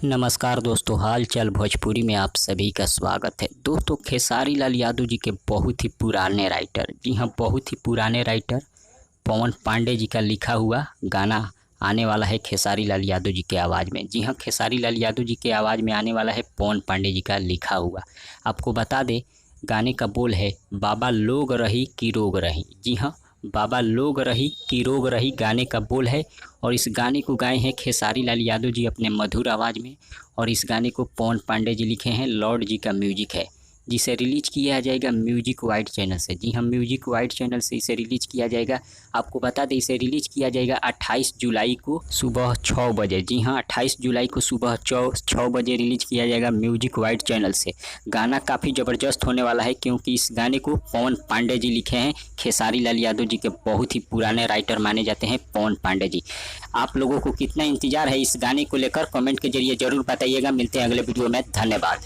नमस्कार दोस्तों, हाल चाल भोजपुरी में आप सभी का स्वागत है। दोस्तों, खेसारी लाल यादव जी के बहुत ही पुराने राइटर, जी हाँ, बहुत ही पुराने राइटर पवन पांडे जी का लिखा हुआ गाना आने वाला है खेसारी लाल यादव जी के आवाज़ में। जी हाँ, खेसारी लाल यादव जी के आवाज़ में आने वाला है पवन पांडे जी का लिखा हुआ। आपको बता दें, गाने का बोल है बाबा लोग रही कि रोग रही। जी हाँ, बाबा लोग रही कि रोग रही गाने का बोल है। और इस गाने को गाए हैं खेसारी लाल यादव जी अपने मधुर आवाज़ में। और इस गाने को पवन पांडे जी लिखे हैं, लॉर्ड जी का म्यूजिक है, जिसे रिलीज किया जाएगा म्यूजिक वाइड चैनल से। जी हाँ, म्यूजिक वाइड चैनल से इसे रिलीज किया जाएगा। आपको बता दें, इसे रिलीज किया जाएगा 28 जुलाई को सुबह 6 बजे। जी हाँ, 28 जुलाई को सुबह 6 बजे रिलीज किया जाएगा म्यूजिक वाइड चैनल से। गाना काफ़ी ज़बरदस्त होने वाला है, क्योंकि इस गाने को पवन पांडे जी लिखे हैं। खेसारी लाल यादव जी के बहुत ही पुराने राइटर माने जाते हैं पवन पांडे जी। आप लोगों को कितना इंतजार है इस गाने को लेकर, कमेंट के जरिए जरूर बताइएगा। मिलते हैं अगले वीडियो में, धन्यवाद।